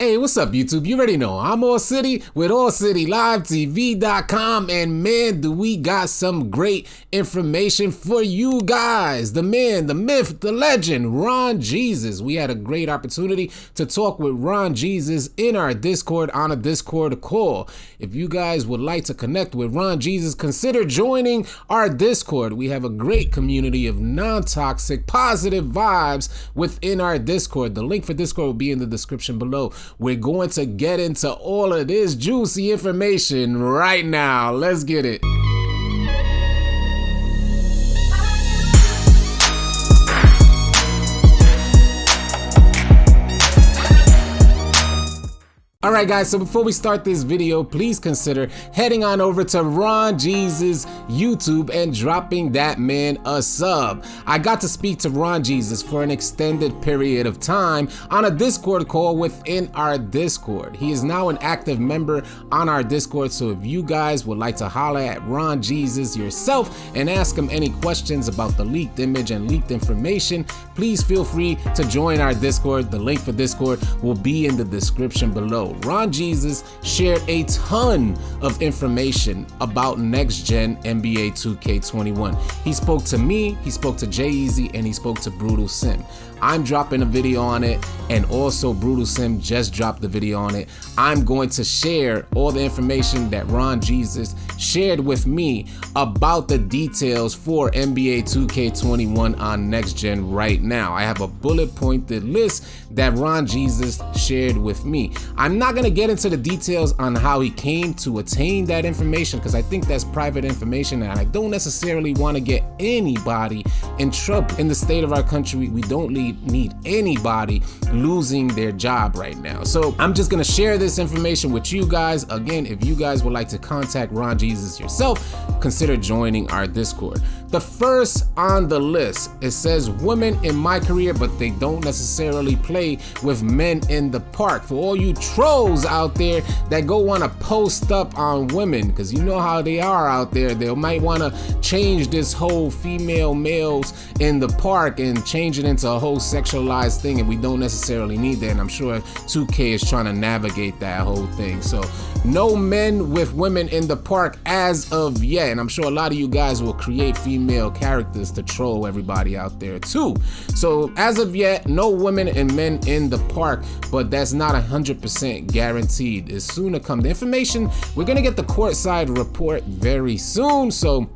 Hey, what's up, YouTube? You already know I'm AllCity with AllCityLiveTV.com, and man, do we got some great information for you guys. The man, the myth, the legend, Rongeezus. We had a great opportunity to talk with Rongeezus in our Discord on a Discord call. If you guys would like to connect with Rongeezus, consider joining our Discord. We have a great community of non-toxic, positive vibes within our Discord. The link for Discord will be in the description below. We're going to get into all of this juicy information right now. Let's get it. Alright guys, so before we start this video, please consider heading on over to Rongeezus YouTube and dropping that man a sub. I got to speak to Rongeezus for an extended period of time on a Discord call within our Discord. He is now an active member on our Discord, so if you guys would like to holler at Rongeezus yourself and ask him any questions about the leaked image and leaked information, please feel free to join our Discord. The link for Discord will be in the description below. Rongeezus shared a ton of information about next gen NBA 2K21. He spoke to me, he spoke to Jay-Easy, and he spoke to Brutal Sim. I'm dropping a video on it, and also Brutal Sim just dropped the video on it. I'm going to share all the information that Rongeezus shared with me about the details for NBA 2K21 on next gen right now. I have a bullet pointed list that Rongeezus shared with me. I'm not gonna get into the details on how he came to attain that information because I think that's private information, and I don't necessarily want to get anybody in trouble. In the state of our country, we don't need anybody losing their job right now. So I'm just gonna share this information with you guys. Again, if you guys would like to contact Rongeezus yourself, consider joining our Discord. The first on the list, it says women in my career, but they don't necessarily play with men in the park. For all you trolls out there that go want to post up on women, because you know how they are out there, they might want to change this whole female males in the park and change it into a whole sexualized thing, and we don't necessarily need that, and I'm sure 2K is trying to navigate that whole thing. So no men with women in the park as of yet, and I'm sure a lot of you guys will create female characters to troll everybody out there too. So as of yet, no women and men in the park, but that's not 100% guaranteed. It's soon to come. The information, we're gonna get the courtside report very soon, so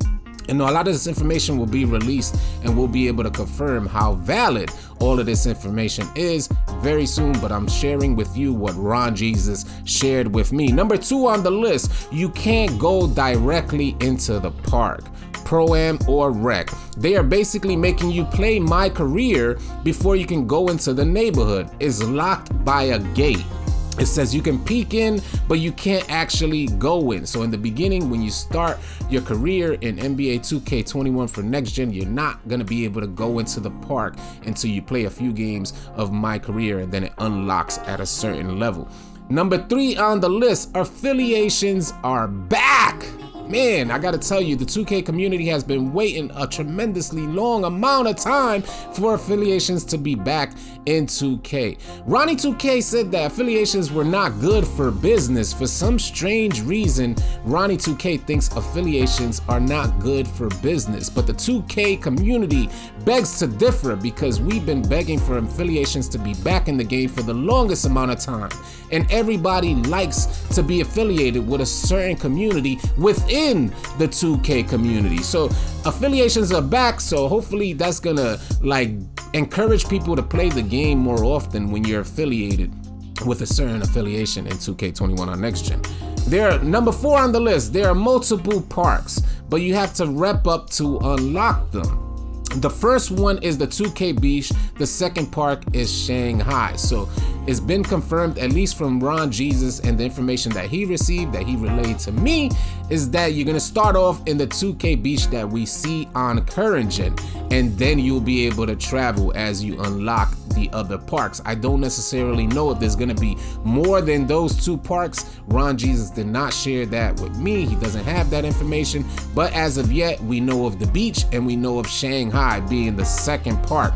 a lot of this information will be released and we'll be able to confirm how valid all of this information is very soon, but I'm sharing with you what Rongeezus shared with me. Number 2 on the list, you can't go directly into the park. Pro-Am or Rec. They are basically making you play My Career before you can go into the neighborhood. It's locked by a gate. It says you can peek in, but you can't actually go in. So in the beginning, when you start your career in NBA 2K21 for next gen, you're not gonna be able to go into the park until you play a few games of My Career, and then it unlocks at a certain level. Number 3 on the list, affiliations are back. Man, I gotta tell you, the 2K community has been waiting a tremendously long amount of time for affiliations to be back in 2K. Ronnie 2K said that affiliations were not good for business. For some strange reason, Ronnie 2K thinks affiliations are not good for business, but the 2K community begs to differ because we've been begging for affiliations to be back in the game for the longest amount of time, and everybody likes to be affiliated with a certain community within the 2K community. So affiliations are back, so hopefully that's gonna encourage people to play the game more often when you're affiliated with a certain affiliation in 2K21 on next gen. Number 4 on the list, there are multiple parks, but you have to rep up to unlock them. The first one is the 2K Beach. The second park is Shanghai. So it's been confirmed, at least from Rongeezus and the information that he received, that he relayed to me, is that you're gonna start off in the 2K Beach that we see on current gen, and then you'll be able to travel as you unlock the other parks. I don't necessarily know if there's gonna be more than those 2 parks. Rongeezus did not share that with me. He doesn't have that information, but as of yet, we know of the beach and we know of Shanghai being the second park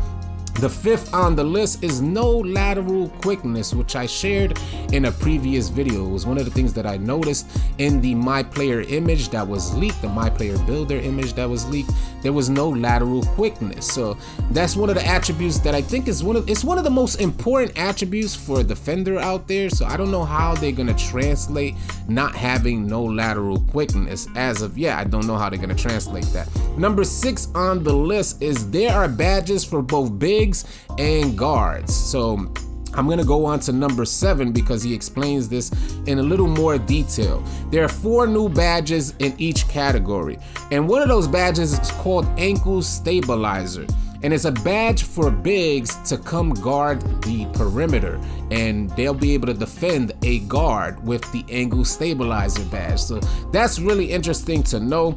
The fifth on the list is no lateral quickness, which I shared in a previous video. It was one of the things that I noticed in the My Player image that was leaked, the My Player Builder image that was leaked. There was no lateral quickness. So that's one of the attributes that I think is one of the most important attributes for a defender out there. So I don't know how they're gonna translate not having no lateral quickness. As of yet, I don't know how they're gonna translate that. Number 6 on the list is there are badges for both bigs and guards. So I'm gonna go on to number 7 because he explains this in a little more detail. There are 4 new badges in each category, and one of those badges is called Ankle Stabilizer, and it's a badge for bigs to come guard the perimeter, and they'll be able to defend a guard with the Ankle Stabilizer badge. So that's really interesting to know.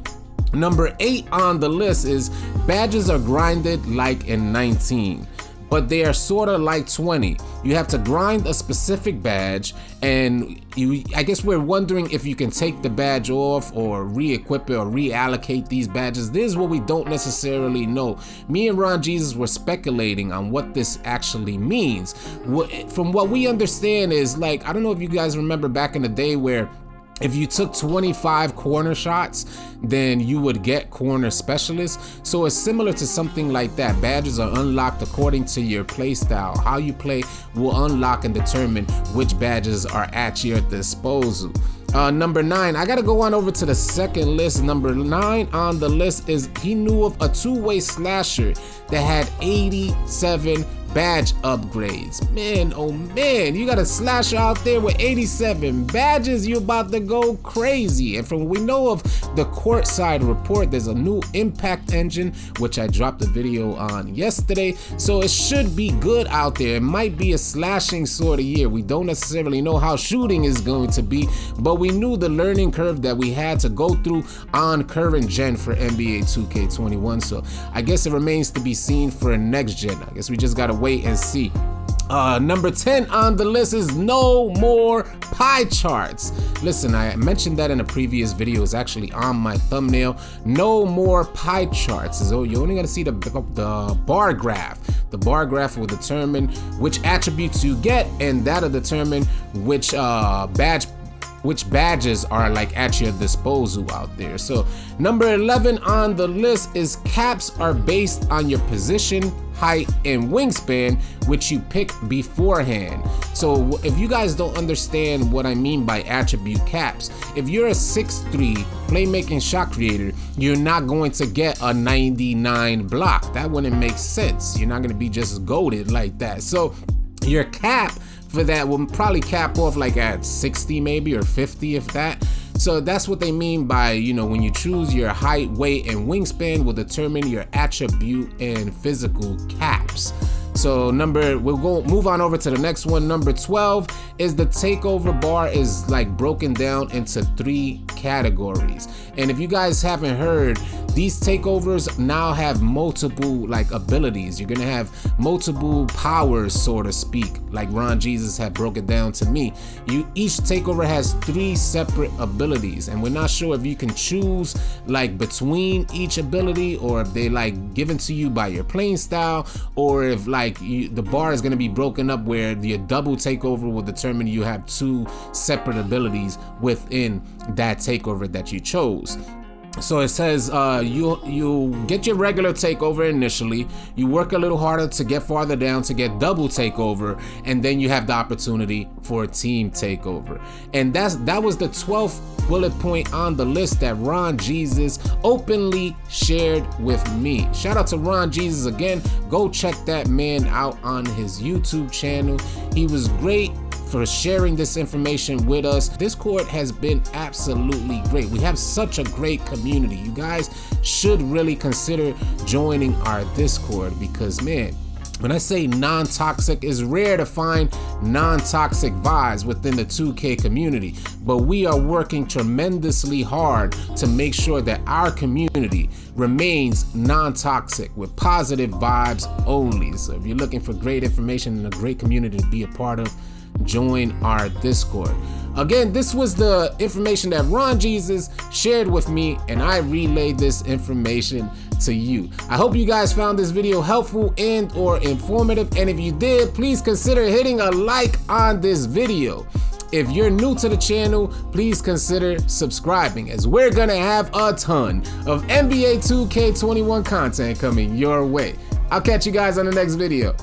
Number 8 on the list is badges are grinded like in 19. But they are sort of like 20. You have to grind a specific badge, and I guess we're wondering if you can take the badge off or re-equip it or reallocate these badges. This is what we don't necessarily know. Me and Rongeezus were speculating on what this actually means. From what we understand is, like, I don't know if you guys remember back in the day where if you took 25 corner shots, then you would get corner specialist. So it's similar to something like that. Badges are unlocked according to your play style. How you play will unlock and determine which badges are at your disposal. Number 9, I gotta go on over to the second list. Number 9 on the list is he knew of a two-way slasher that had 87 badge upgrades. Man, oh man, you got a slasher out there with 87 badges. You about to go crazy. And from what we know of the courtside report, there's a new impact engine, which I dropped a video on yesterday. So it should be good out there. It might be a slashing sort of year. We don't necessarily know how shooting is going to be, but we knew the learning curve that we had to go through on current gen for NBA 2K21. So I guess it remains to be seen for next gen. I guess we just gotta wait and see. Number 10 on the list is no more pie charts. Listen, I mentioned that in a previous video. It's actually on my thumbnail. No more pie charts. So you're only gonna see the bar graph. The bar graph will determine which attributes you get, and that'll determine which badges are like at your disposal out there. So number 11 on the list is caps are based on your position, height, and wingspan, which you pick beforehand. So if you guys don't understand what I mean by attribute caps, if you're a 6'3" playmaking shot creator, you're not going to get a 99 block. That wouldn't make sense. You're not going to be just goated like that. So your cap for that will probably cap off like at 60 maybe, or 50 if that. So that's what they mean by, you know, when you choose your height, weight, and wingspan will determine your attribute and physical caps. So we'll move on over to the next one. Number 12 is the takeover bar is like broken down into 3 categories. And if you guys haven't heard, these takeovers now have multiple like abilities. You're gonna have multiple powers, so to speak, like Rongeezus had broke it down to me. Each takeover has 3 separate abilities, and we're not sure if you can choose like between each ability, or if they like given to you by your playing style, or if like the bar is gonna be broken up where the double takeover will determine you have 2 separate abilities within that takeover that you chose. So it says you get your regular takeover initially, you work a little harder to get farther down to get double takeover, and then you have the opportunity for a team takeover. And that was the 12th bullet point on the list that Rongeezus openly shared with me. Shout out to Rongeezus again. Go check that man out on his YouTube channel. He was great for sharing this information with us. Discord has been absolutely great. We have such a great community. You guys should really consider joining our Discord, because man, when I say non-toxic, it's rare to find non-toxic vibes within the 2K community, but we are working tremendously hard to make sure that our community remains non-toxic with positive vibes only. So if you're looking for great information and a great community to be a part of, join our Discord. Again, this was the information that Rongeezus shared with me, and I relayed this information to you. I hope you guys found this video helpful and or informative, and if you did, please consider hitting a like on this video. If you're new to the channel, please consider subscribing, as we're gonna have a ton of NBA 2K21 content coming your way. I'll catch you guys on the next video.